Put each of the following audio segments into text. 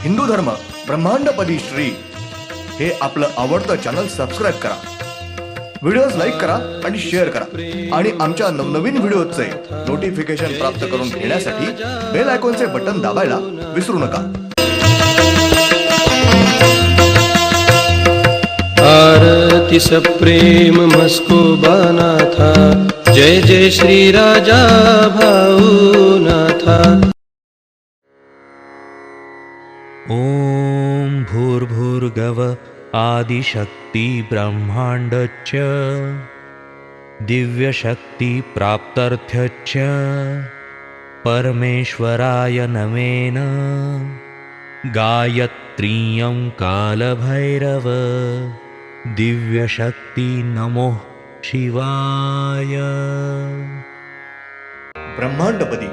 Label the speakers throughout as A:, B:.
A: हिंदू धर्म ब्रह्मांडपदी श्री हे आपलं आवडतं चॅनल सबस्क्राईब करा, व्हिडिओज लाईक करा आणि शेअर करा आणि आमच्या नवनवीन व्हिडिओचे नोटिफिकेशन प्राप्त करून घेण्यासाठी बेल आयकॉनचे बटन दाबायला विसरू नका.
B: आरती सप्रेम मस्कोबानाथा, जय जय श्री राजा भाऊनाथा.
C: ॐ भूर्भुर्गव आदिशक्ति ब्रह्माण्डच्च दिव्यशक्ति प्राप्त्यर्थच्च परमेश्वराय नमेन. गायत्रीयं कालभैरव दिव्यशक्ति नमो शिवाय.
A: ब्रह्मांडपदी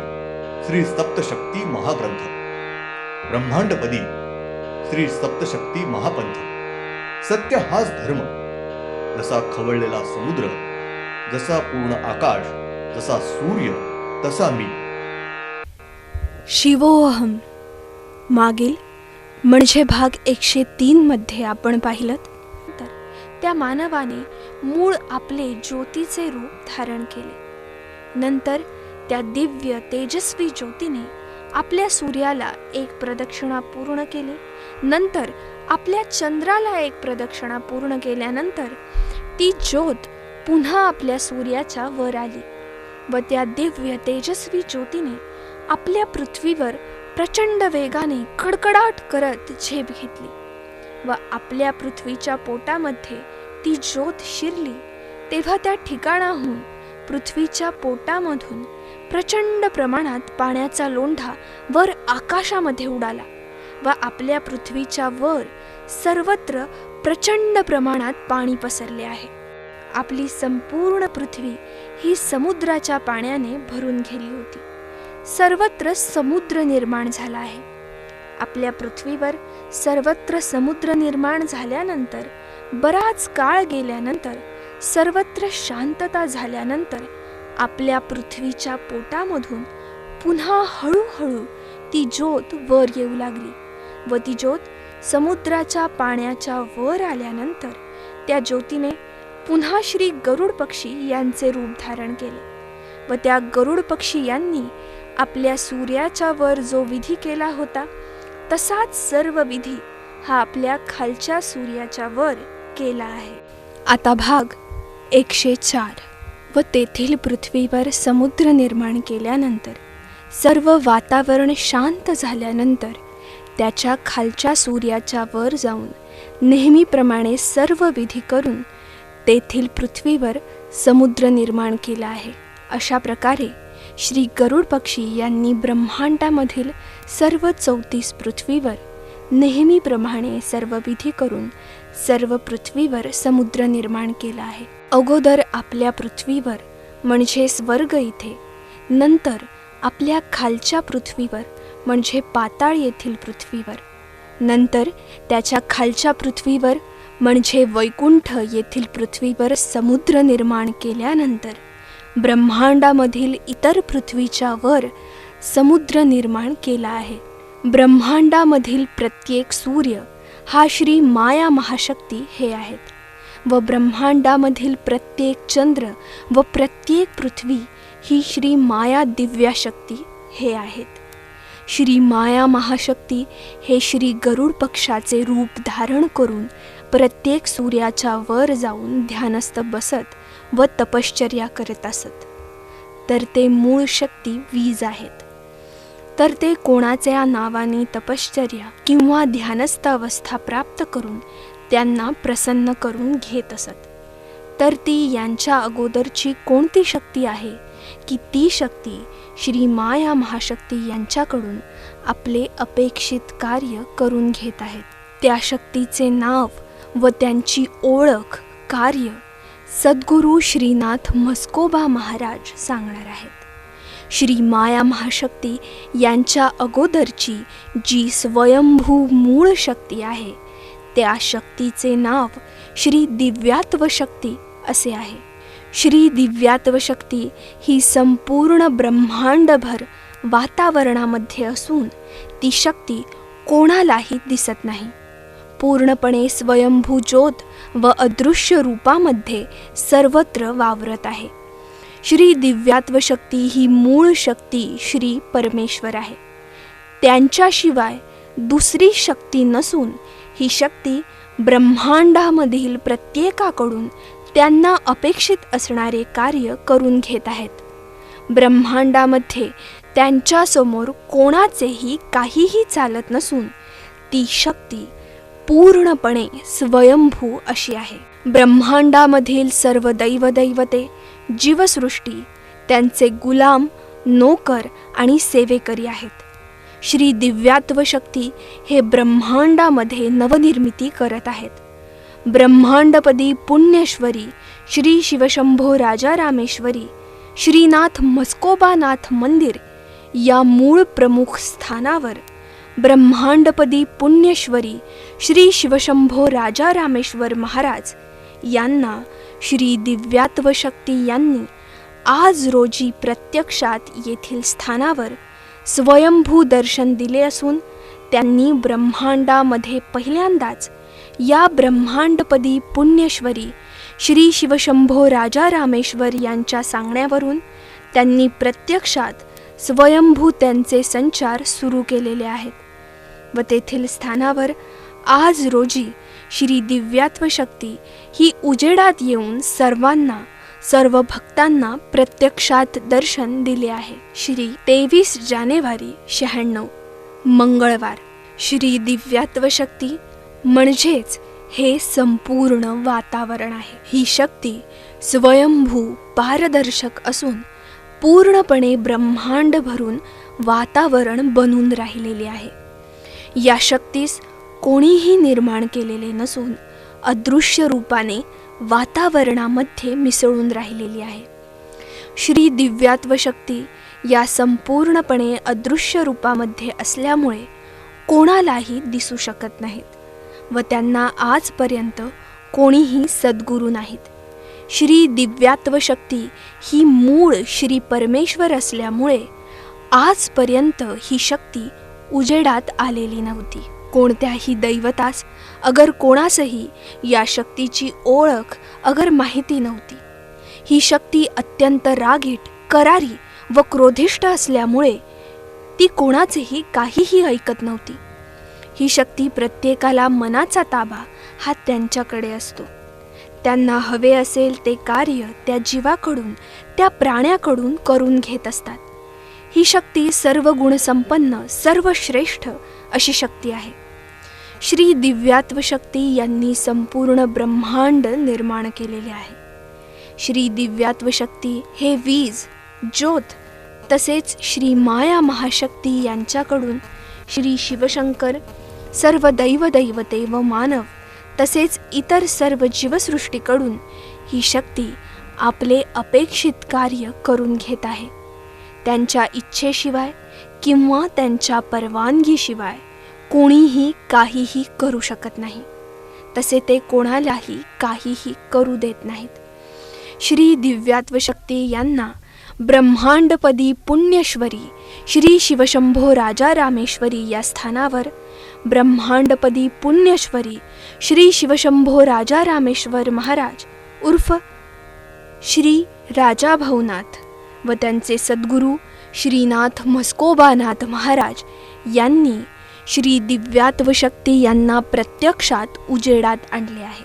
A: श्री सप्तशक्ती महाग्रंथ. ब्रह्मांडपदी श्री सप्तशक्ती महापंथ. सत्य हाच धर्म. जसा खवळलेला समुद्र, जसा पूर्ण आकाश, जसा सूर्य, तसा मी.
D: शिवोऽहम मागील म्हणजे भाग 103 मध्ये आपण पाहिलं तर त्या मानवाने मूळ आपले ज्योतीचे रूप धारण केले. नंतर त्या दिव्य तेजस्वी ज्योतीने आपल्या सूर्याला एक प्रदक्षिणा पूर्ण केली. नंतर आपल्या चंद्राला एक प्रदक्षिणा पूर्ण केल्यानंतर ती ज्योत पुन्हा आपल्या सूर्याच्या वर आली व त्या दिव्य तेजस्वी ज्योतीने आपल्या पृथ्वीवर प्रचंड वेगाने कडकडाट करत झेप घेतली व आपल्या पृथ्वीच्या पोटामध्ये ती ज्योत शिरली. तेव्हा त्या ठिकाणाहून पृथ्वीच्या पोटामधून प्रचंड प्रमाणात पाण्याचा लोंढा वर आकाशामध्ये उडाला व आपल्या पृथ्वीच्या वर सर्वत्र प्रचंड प्रमाणात पाणी पसरले आहे. आपली संपूर्ण पृथ्वी ही समुद्राच्या पाण्याने भरून गेली होती. सर्वत्र समुद्र निर्माण झाला आहे. आपल्या पृथ्वीवर सर्वत्र समुद्र निर्माण झाल्यानंतर बराच काळ गेल्यानंतर सर्वत्र शांतता झाल्यानंतर आपल्या पृथ्वीच्या पोटामधून पुन्हा हळूहळू ती ज्योत वर येऊ लागली व ती ज्योत समुद्राच्या पाण्याच्या वर आल्यानंतर त्या ज्योतीने पुन्हा श्री गरुड पक्षी यांचे रूप धारण केले व त्या गरुड पक्षी यांनी आपल्या सूर्याच्या वर जो विधी केला होता तसाच सर्व विधी हा आपल्या खालच्या सूर्याच्या वर केला आहे. आता भाग 104 व तेथील पृथ्वीवर समुद्र निर्माण केल्यानंतर सर्व वातावरण शांत झाल्यानंतर त्याच्या खालच्या सूर्याच्या वर जाऊन नेहमीप्रमाणे सर्व विधी करून तेथील पृथ्वीवर समुद्र निर्माण केला आहे. अशा प्रकारे श्री गरुड पक्षी यांनी ब्रह्मांडामधील सर्व 34 पृथ्वीवर नेहमीप्रमाणे सर्व विधी करून सर्व पृथ्वीवर समुद्र निर्माण केला आहे. अगोदर आपल्या पृथ्वीवर म्हणजे स्वर्ग इथे, नंतर आपल्या खालच्या पृथ्वीवर म्हणजे पाताळ येथील पृथ्वीवर, नंतर त्याच्या खालच्या पृथ्वीवर म्हणजे वैकुंठ येथील पृथ्वीवर समुद्र निर्माण केल्यानंतर ब्रह्मांडामधील इतर पृथ्वीच्या वर समुद्र निर्माण केला आहे. ब्रह्मांडामधील प्रत्येक सूर्य हा श्री माया महाशक्ती हे आहेत व ब्रह्मांडामधील प्रत्येक चंद्र व प्रत्येक पृथ्वी ही श्री माया दिव्याशक्ती हे आहेत. श्री माया महाशक्ती हे श्री गरुड पक्षाचे रूप धारण करून प्रत्येक सूर्याच्या वर जाऊन ध्यानस्थ बसत व तपश्चर्या करत असत. तर ते मूळ शक्ती वीज आहेत. तर ते कोणाच्या नावाने तपश्चर्या किंवा ध्यानस्थ अवस्था प्राप्त करून त्यांना प्रसन्न करून घेत असत. तर ती यांच्या अगोदरची कोणती शक्ती आहे की ती शक्ती श्री माया महाशक्ती यांच्याकडून आपले अपेक्षित कार्य करून घेत आहेत. त्या शक्तीचे नाव व त्यांची ओळख कार्य सद्गुरू श्रीनाथ म्हस्कोबा महाराज सांगणार आहेत. श्री माया महाशक्ती यांच्या अगोदरची जी स्वयंभू मूळ शक्ती आहे त्या शक्तीचे नाव श्री दिव्यात्व शक्ती असे आहे. श्री दिव्यात्व शक्ती ही संपूर्ण ब्रह्मांडभर वातावरणामध्ये असून ती शक्ती कोणालाही दिसत नाही. पूर्णपणे स्वयंभू ज्योत व अदृश्य रूपामध्ये सर्वत्र वावरत आहे. श्री दिव्यात्व शक्ती ही मूळ शक्ती श्री परमेश्वर आहे. त्यांच्याशिवाय दुसरी शक्ती नसून ही शक्ती ब्रह्मांडामधील प्रत्येकाकडून त्यांना अपेक्षित असणारे कार्य करून घेत आहेत. ब्रह्मांडामध्ये त्यांच्यासमोर कोणाचेही काहीही चालत नसून ती शक्ती पूर्णपणे स्वयंभू अशी आहे. ब्रह्मांडामधील सर्व दैवदैवते, जीवसृष्टी त्यांचे गुलाम, नोकर आणि सेवेकरी आहेत. श्री दिव्यात्व शक्ती हे ब्रह्मांडामध्ये नवनिर्मिती करत आहेत. ब्रह्मांडपदी पुण्येश्वरी श्री शिवशंभो राजा रामेश्वरी श्रीनाथ मस्कोबानाथ मंदिर या मूळ प्रमुख स्थानावर ब्रह्मांडपदी पुण्येश्वरी श्री शिवशंभो राजा रामेश्वर महाराज यांना श्री दिव्यात्व शक्ती यांनी आज रोजी प्रत्यक्षात येथील स्थानावर स्वयंभू दर्शन दिले असून त्यांनी ब्रह्मांडामध्ये पहिल्यांदाच या ब्रह्मांडपदी पुण्येश्वरी श्री शिवशंभो राजा रामेश्वर यांच्या सांगण्यावरून त्यांनी प्रत्यक्षात स्वयंभू त्यांचे संचार सुरू केलेले आहेत व तेथील स्थानावर आज रोजी श्री दिव्यात्व शक्ती ही उजेडात येऊन सर्वांना, सर्व भक्तांना प्रत्यक्षात दर्शन दिले आहे. श्री 23 जानेवारी 96 मंगळवार. श्री दिव्यात्व शक्ती म्हणजेच हे संपूर्ण वातावरण आहे. ही शक्ती स्वयंभू पारदर्शक असून पूर्णपणे ब्रह्मांड भरून वातावरण बनून राहिलेले आहे. या शक्तीस कोणीही निर्माण केलेले नसून अदृश्य रूपाने वातावरणामध्ये मिसळून राहिलेली आहे. श्री दिव्यात्व शक्ती या संपूर्णपणे अदृश्य रूपामध्ये असल्यामुळे कोणालाही दिसू शकत नाहीत व त्यांना आजपर्यंत कोणीही सद्गुरू नाहीत. श्री दिव्यात्व शक्ती ही मूळ श्री परमेश्वर असल्यामुळे आजपर्यंत ही शक्ती उजेडात आलेली नव्हती. कोणत्याही दैवतास अगर कोणासही या शक्तीची ओळख अगर माहिती नव्हती. ही शक्ती अत्यंत रागीट, करारी व क्रोधिष्ठ असल्यामुळे ती कोणाचेही काहीही ऐकत नव्हती. ही शक्ती प्रत्येकाला मनाचा ताबा हा त्यांच्याकडे असतो. त्यांना हवे असेल ते कार्य त्या जीवाकडून, त्या प्राण्याकडून करून घेत असतात. ही शक्ती सर्व गुणसंपन्न, सर्वश्रेष्ठ अशी शक्ती आहे. श्री दिव्यात्व शक्ती यांनी संपूर्ण ब्रह्मांड निर्माण केलेले आहे. श्री दिव्यात्व शक्ती हे वीज, ज्योत तसेच श्री माया महाशक्ती यांच्याकडून श्री शिवशंकर, सर्व दैवदैवते व मानव तसेच इतर सर्व जीवसृष्टीकडून ही शक्ती आपले अपेक्षित कार्य करून घेत आहे. त्यांच्या इच्छेशिवाय किंवा त्यांच्या परवानगीशिवाय कोणीही काहीही करू शकत नाही. तसे ते कोणालाही काहीही करू देत नाहीत. श्री दिव्यात्व शक्ती यांना ब्रह्मांडपदी पुण्येश्वरी श्री शिवशंभो राजा रामेश्वरी या स्थानावर ब्रह्मांडपदी पुण्येश्वरी श्री शिवशंभो राजा रामेश्वर महाराज उर्फ श्री राजा भाऊनाथ व त्यांचे सद्गुरू श्रीनाथ मस्कोबानाथ महाराज यांनी श्री दिव्यात्व शक्ती यांना प्रत्यक्षात उजेडात आणले आहे.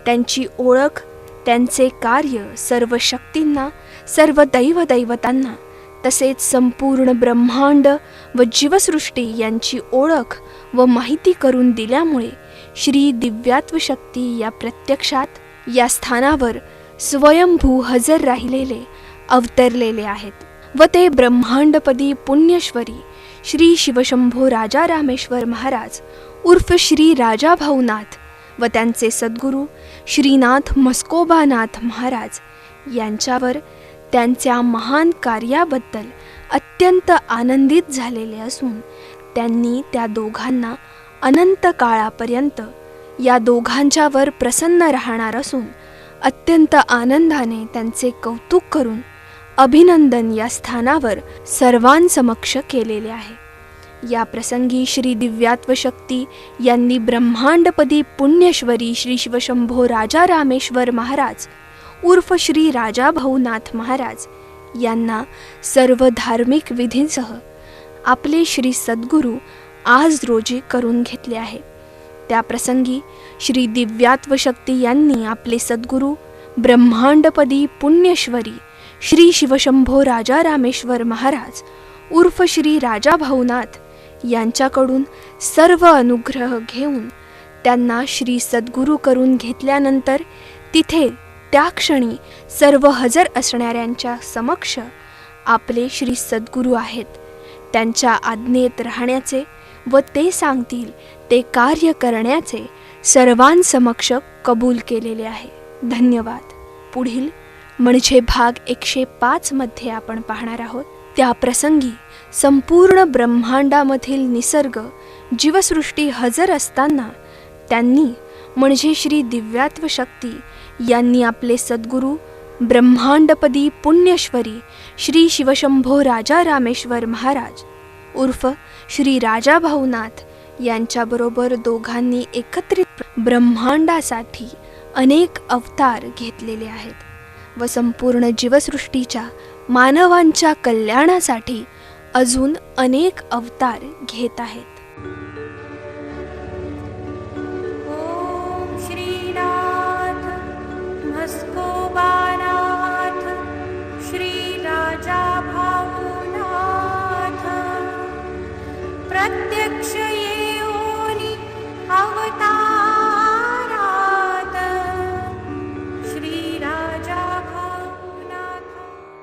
D: त्यांची ओळख, त्यांचे कार्य सर्व शक्तींना, सर्व दैवदैवतांना तसेच संपूर्ण ब्रह्मांड व जीवसृष्टी यांची ओळख व माहिती करून दिल्यामुळे श्री दिव्यात्व शक्ती या प्रत्यक्षात या स्थानावर स्वयंभू हजर राहिलेले, अवतरलेले आहेत व ते ब्रह्मांडपदी पुण्येश्वरी श्री शिवशंभो राजा रामेश्वर महाराज उर्फ श्री राजा भाऊनाथ व त्यांचे सद्गुरू श्रीनाथ मस्कोबानाथ महाराज यांच्यावर त्यांच्या महान कार्याबद्दल अत्यंत आनंदित झालेले असून त्यांनी त्या दोघांना अनंत काळापर्यंत या दोघांच्यावर प्रसन्न राहणार असून अत्यंत आनंदाने त्यांचे कौतुक करून अभिनंदन या स्थानावर सर्वांसमक्ष केलेले आहे. या प्रसंगी श्री दिव्यात्व शक्ती यांनी ब्रह्मांडपदी पुण्यश्वरी श्री शिवशंभो राजा रामेश्वर महाराज उर्फ श्री राजा भाऊनाथ महाराज यांना सर्व धार्मिक विधींसह आपले श्री सद्गुरू आज रोजी करून घेतले आहे. त्या प्रसंगी श्री दिव्यात्व शक्ती यांनी आपले सद्गुरू ब्रह्मांडपदी पुण्यश्वरी श्री शिवशंभो राजा रामेश्वर महाराज उर्फ श्री राजा भाऊनाथ यांच्याकडून सर्व अनुग्रह घेऊन त्यांना श्री सद्गुरू करून घेतल्यानंतर तिथे त्या क्षणी सर्व हजर असणाऱ्यांच्या समक्ष आपले श्री सद्गुरू आहेत. त्यांच्या आज्ञेत राहण्याचे व ते सांगतील ते कार्य करण्याचे सर्वांसमक्ष कबूल केलेले आहे. धन्यवाद. पुढील म्हणजे भाग 105 मध्ये आपण पाहणार आहोत. त्या प्रसंगी संपूर्ण ब्रह्मांडामधील निसर्ग जीवसृष्टी हजर असताना त्यांनी म्हणजे श्री दिव्यात्व शक्ती यांनी आपले सद्गुरू ब्रह्मांडपदी पुण्यश्वरी श्री शिवशंभो राजा रामेश्वर महाराज उर्फ श्री राजा भाऊनाथ यांच्याबरोबर दोघांनी एकत्रित ब्रह्मांडासाठी अनेक अवतार घेतलेले आहेत व संपूर्ण जीवसृष्टीच्या मानवांच्या कल्याणासाठी अजून अनेक अवतार घेत आहेत.